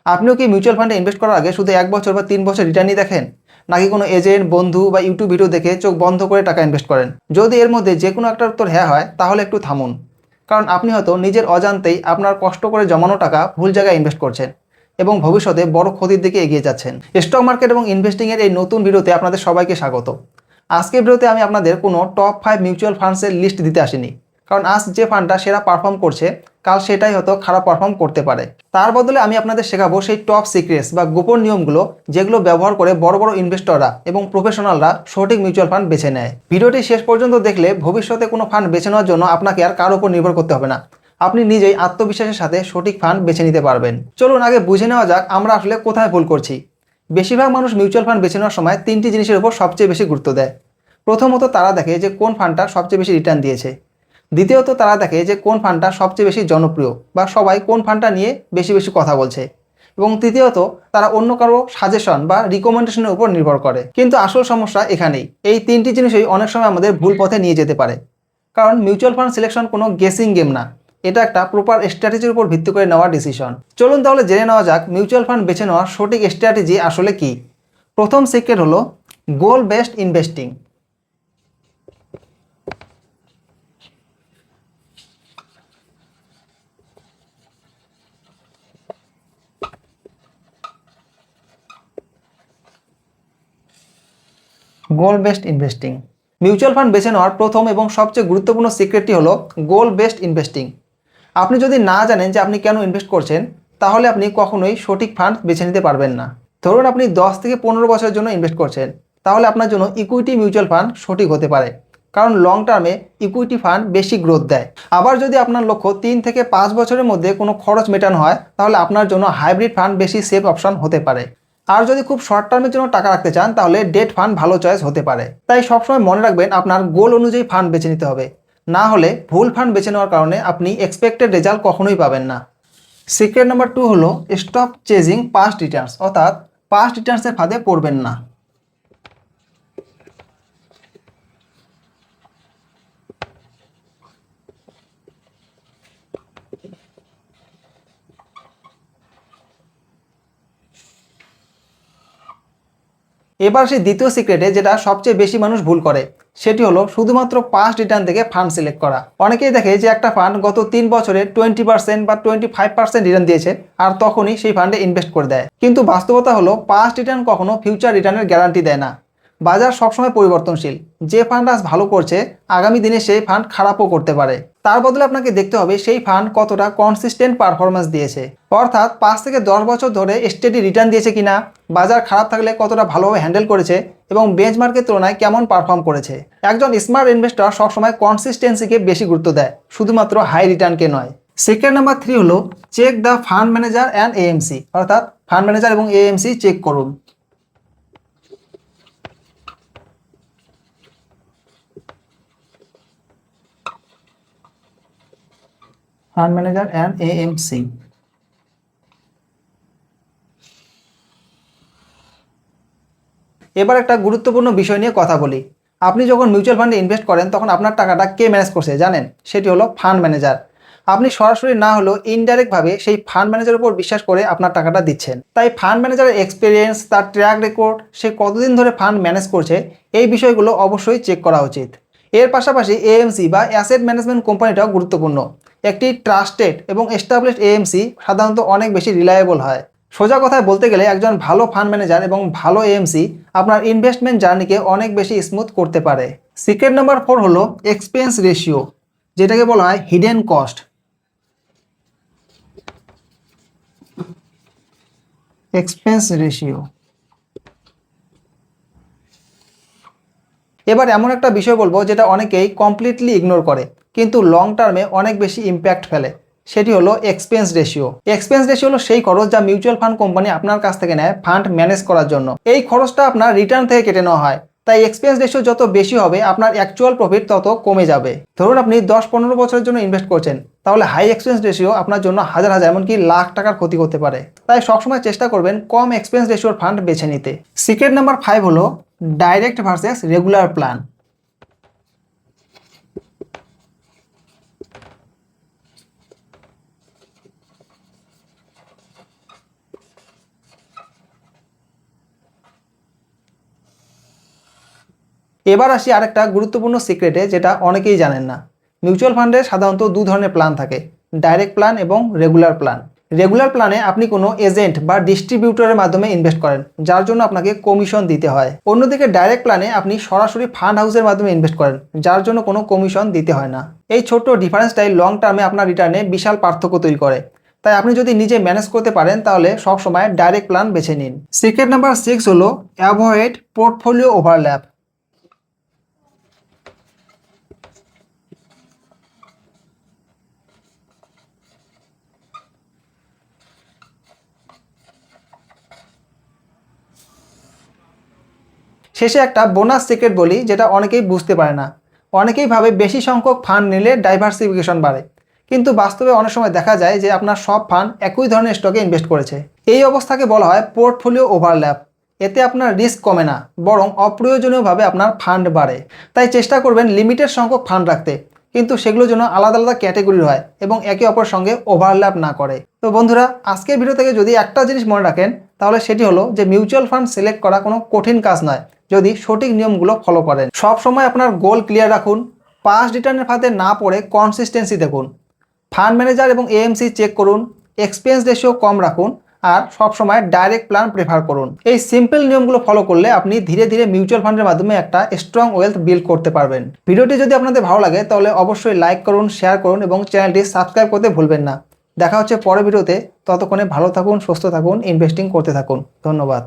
আপনিও কি মিউচুয়াল ফান্ডে ইনভেস্ট করার আগে শুধু 1 বছর বা 3 বছর রিটার্নই দেখেন, নাকি কোনো এজেন্ট, বন্ধু বা ইউটিউব ভিডিও দেখে চোখ বন্ধ করে টাকা ইনভেস্ট করেন? যদি এর মধ্যে যে কোনো একটা উত্তর হ্যাঁ হয়, তাহলে একটু থামুন। কারণ আপনি হয়তো নিজের অজান্তেই আপনার কষ্ট করে জমানো টাকা ভুল জায়গায় ইনভেস্ট করছেন এবং ভবিষ্যতে বড় ক্ষতির দিকে এগিয়ে যাচ্ছেন। স্টক মার্কেট এবং ইনভেস্টিংয়ের এই নতুন ভিডিওতে আপনাদের সবাইকে স্বাগত। আজকের ভিডিওতে আমি আপনাদের কোনো টপ 5 মিউচুয়াল ফান্ডসের লিস্ট দিতে আসিনি, কারণ আজ যে ফান্ডটা সেরা পারফর্ম করছে, কাল সেটাই হয়তো খারাপ পারফর্ম করতে পারে। তার বদলে আমি আপনাদের শেখাবো সেই টপ সিক্রেটস বা গোপন নিয়মগুলো, যেগুলো ব্যবহার করে বড় বড় ইনভেস্টররা এবং প্রফেশনালরা সঠিক মিউচুয়াল ফান্ড বেছে নেয়। ভিডিওটি শেষ পর্যন্ত দেখলে ভবিষ্যতে কোনো ফান্ড বেছে নেওয়ার জন্য আপনাকে আর কারোর উপর নির্ভর করতে হবে না। আপনি নিজেই আত্মবিশ্বাসের সাথে সঠিক ফান্ড বেছে নিতে পারবেন। চলুন আগে বুঝে নেওয়া যাক আমরা আসলে কোথায় ভুল করছি। বেশিরভাগ মানুষ মিউচুয়াল ফান্ড বেছে নেওয়ার সময় 3টি জিনিসের উপর সবচেয়ে বেশি গুরুত্ব দেয়। প্রথমত, তারা দেখে যে কোন ফান্ডটা সবচেয়ে বেশি রিটার্ন দিয়েছে। দ্বিতীয়ত, তারা দেখে যে কোন ফান্ডটা সবচেয়ে বেশি জনপ্রিয় বা সবাই কোন ফান্ডটা নিয়ে বেশি বেশি কথা বলছে। এবং তৃতীয়ত, তারা অন্য কারো সাজেশন বা রিকমেন্ডেশনের উপর নির্ভর করে। কিন্তু আসল সমস্যা এখানেই, এই 3টি জিনিসই অনেক সময় আমাদের ভুল পথে নিয়ে যেতে পারে। কারণ মিউচুয়াল ফান্ড সিলেকশন কোনো গেসিং গেম না, এটা একটা প্রপার স্ট্র্যাটেজির উপর ভিত্তি করে নেওয়া ডিসিশন। চলুন তাহলে জেনে নেওয়া যাক মিউচুয়াল ফান্ড বেছে নেওয়ার সঠিক স্ট্র্যাটেজি আসলে কি। প্রথম সিক্রেট হলো গোল বেসড ইনভেস্টিং। গোল বেসড ইনভেস্টিং মিউচুয়াল ফান্ড বেছে নেওয়ার প্রথম এবং সবচেয়ে গুরুত্বপূর্ণ সিক্রেটটি হলো গোল বেসড ইনভেস্টিং। আপনি যদি না জানেন যে আপনি কেন ইনভেস্ট করছেন, তাহলে আপনি কখনোই সঠিক ফান্ড বেছে নিতে পারবেন না। ধরুন আপনি 10 থেকে 15 বছরের জন্য ইনভেস্ট করছেন, তাহলে আপনার জন্য ইকুইটি মিউচুয়াল ফান্ড সঠিক হতে পারে, কারণ লং টার্মে ইকুইটি ফান্ড বেশি গ্রোথ দেয়। আবার যদি আপনার লক্ষ্য 3 থেকে 5 বছরের মধ্যে কোনো খরচ মেটানো হয়, তাহলে আপনার জন্য হাইব্রিড ফান্ড বেশি সেফ অপশন হতে পারে। আর যদি খুব শর্ট টার্মের জন্য টাকা রাখতে চান, তাহলে ডেট ফান্ড ভালো চয়েস হতে পারে। তাই সবসময় মনে রাখবেন আপনার গোল অনুযায়ী ফান্ড বেছে নিতে হবে, না হলে ভুল ফান্ড বেছে নেওয়ার কারণে আপনি এক্সপেক্টেড রেজাল্ট কখনোই পাবেন না। সিক্রেট নাম্বার 2 হলো স্টপ চেজিং পাস্ট রিটার্নস, অর্থাৎ পাস্ট রিটার্নসের ফাঁদে পড়বেন না। এবার সেই দ্বিতীয় সিক্রেটে, যেটা সবচেয়ে বেশি মানুষ ভুল করে, সেটি হলো শুধুমাত্র পাস্ট রিটার্ন থেকে ফান্ড সিলেক্ট করা। অনেকেই দেখে যে একটা ফান্ড গত 3 বছরে 20% বা 25% রিটার্ন দিয়েছে, আর তখনই সেই ফান্ডে ইনভেস্ট করে দেয়। কিন্তু বাস্তবতা হলো পাস্ট রিটার্ন কখনো ফিউচার রিটার্নের গ্যারান্টি দেয় না। বাজার সবসময় পরিবর্তনশীল, যে ফান্ড আজ ভালো করছে, আগামী দিনে সেই ফান্ড খারাপও করতে পারে। তার বদলে আপনাকে দেখতে হবে সেই ফান্ড কতটা কনসিস্টেন্ট পারফরমেন্স দিয়েছে, অর্থাৎ 5 থেকে 10 বছর ধরে স্টেডি রিটার্ন দিয়েছে কিনা, বাজার খারাপ থাকলে কতটা ভালোভাবে হ্যান্ডেল করেছে এবং বেঞ্চমার্কের তুলনায় কেমন পারফর্ম করেছে। একজন স্মার্ট ইনভেস্টর সবসময় কনসিস্টেন্সিকে বেশি গুরুত্ব দেয়, শুধুমাত্র হাই রিটার্নকে নয়। সিক্রেট নাম্বার 3 হলো check the fund manager and AMC, অর্থাৎ ফান্ড ম্যানেজার এবং এএমসি চেক করুন। Fund manager and AMC. এবার একটা গুরুত্বপূর্ণ বিষয় নিয়ে কথা বলি। আপনি যখন মিউচুয়াল ফান্ডে ইনভেস্ট করেন, তখন আপনার টাকাটা কে ম্যানেজ করছে জানেন? সেটি হলো ফান্ড ম্যানেজার। আপনি সরাসরি না হলেও ইনডাইরেক্টভাবে সেই ফান্ড ম্যানেজারের উপর বিশ্বাস করে আপনার টাকাটা দিচ্ছেন। তাই ফান্ড ম্যানেজারের এক্সপিরিয়েন্স, তার ট্র্যাক রেকর্ড, সে কতদিন ধরে ফান্ড ম্যানেজ করছে, এই বিষয়গুলো অবশ্যই চেক করা উচিত। এর পাশাপাশি এএমসি বা অ্যাসেট ম্যানেজমেন্ট কোম্পানিটাও গুরুত্বপূর্ণ। একটি ট্রাস্টেড এবং এস্টাবলিশড এএমসি সাধারণত অনেক বেশি রিলায়েবল হয়। সোজা কথায় বলতে গেলে, একজন ভালো ফান্ড ম্যানেজার এবং ভালো এএমসি আপনার ইনভেস্টমেন্ট জার্নিকে অনেক বেশি স্মুথ করতে পারে। সিক্রেট নাম্বার 4 হলো এক্সপেন্স রেশিও, যেটাকে বলা হয় হিডেন কস্ট। Expense ratio. এবার এমন একটা বিষয় বলবো যেটা অনেকেই কমপ্লিটলি ইগনোর করে, কিন্তু লং টার্মে অনেক বেশি ইম্প্যাক্ট ফেলে। সেটি হলো এক্সপেন্স রেশিও। এক্সপেন্স রেশিও হলো সেই খরচ যা মিউচুয়াল ফান্ড কোম্পানি আপনার কাছ থেকে নেয় ফান্ড ম্যানেজ করার জন্য। এই খরচটা আপনার রিটার্ন থেকে কেটে নেওয়া হয়। তাই এক্সপেন্স রেশিও যত বেশি হবে, আপনার অ্যাকচুয়াল প্রফিট তত কমে যাবে। ধরুন আপনি 10-15 বছরের জন্য ইনভেস্ট করছেন, তাহলে হাই এক্সপেন্স রেশিও আপনার জন্য হাজার হাজার এমনকি লাখ টাকার ক্ষতি করতে পারে। তাই সবসময় চেষ্টা করবেন কম এক্সপেন্স রেশিওর ফান্ড বেছে নিতে। সিক্রেট নাম্বার 5 হলো ডাইরেক্ট ভার্সেস রেগুলার প্ল্যান। এবার আসি আরেকটা গুরুত্বপূর্ণ সিক্রেটে, যেটা অনেকেই জানেন না। মিউচুয়াল ফান্ডে সাধারণত দু ধরনের প্ল্যান থাকে, ডাইরেক্ট প্ল্যান এবং রেগুলার প্ল্যান। রেগুলার প্ল্যানে আপনি কোনো এজেন্ট বা ডিস্ট্রিবিউটরের মাধ্যমে ইনভেস্ট করেন, যার জন্য আপনাকে কমিশন দিতে হয়। অন্যদিকে ডাইরেক্ট প্ল্যানে আপনি সরাসরি ফান্ড হাউসের মাধ্যমে ইনভেস্ট করেন, যার জন্য কোনো কমিশন দিতে হয় না। এই ছোট্ট ডিফারেন্সটাই লং টার্মে আপনার রিটার্নে বিশাল পার্থক্য তৈরি করে। তাই আপনি যদি নিজে ম্যানেজ করতে পারেন তাহলে সবসময় ডাইরেক্ট প্ল্যান বেছে নিন। সিক্রেট নাম্বার 6 হলো অ্যাভয়েড পোর্টফোলিও ওভারল্যাপ। শেষে একটা বোনাস সিক্রেট বলি, যেটা অনেকেই বুঝতে পারে না। অনেকেই ভাবে বেশি সংখ্যক ফান্ড নিলে ডাইভার্সিফিকেশন বাড়ে, কিন্তু বাস্তবে অনেক সময় দেখা যায় যে আপনার সব ফান্ড একই ধরনের স্টকে ইনভেস্ট করেছে। এই অবস্থাকে বলা হয় পোর্টফোলিও ওভারল্যাপ। এতে আপনার রিস্ক কমে না, বরং অপ্রয়োজনীয়ভাবে আপনার ফান্ড বাড়ে। তাই চেষ্টা করবেন লিমিটেড সংখ্যক ফান্ড রাখতে, কিন্তু সেগুলো যেন আলাদা আলাদা ক্যাটেগরির হয় এবং একে অপরের সঙ্গে ওভারল্যাপ না করে। তো বন্ধুরা, আজকের ভিডিও থেকে যদি একটা জিনিস মনে রাখেন তাহলে সেটি হলো যে মিউচুয়াল ফান্ড সিলেক্ট করা কোনো কঠিন কাজ নয়, যদি সঠিক নিয়মগুলো ফলো করেন। সব সময় আপনার গোল ক্লিয়ার রাখুন, পাস্ট রিটার্নের ফাঁদে না পড়ে কনসিস্টেন্সি দেখুন, ফান্ড ম্যানেজার এবং এএমসি চেক করুন, এক্সপেন্স রেশিও কম রাখুন, আর সবসময় ডাইরেক্ট প্ল্যান প্রেফার করুন। এই সিম্পল নিয়মগুলো ফলো করলে আপনি ধীরে ধীরে মিউচুয়াল ফান্ডের মাধ্যমে একটা স্ট্রং ওয়েলথ বিল্ড করতে পারবেন। ভিডিওটি যদি আপনাদের ভালো লাগে তাহলে অবশ্যই লাইক করুন, শেয়ার করুন এবং চ্যানেলটি সাবস্ক্রাইব করতে ভুলবেন না। দেখা হচ্ছে পরের ভিডিওতে। ততক্ষণে ভালো থাকুন, সুস্থ থাকুন, ইনভেস্টিং করতে থাকুন। ধন্যবাদ।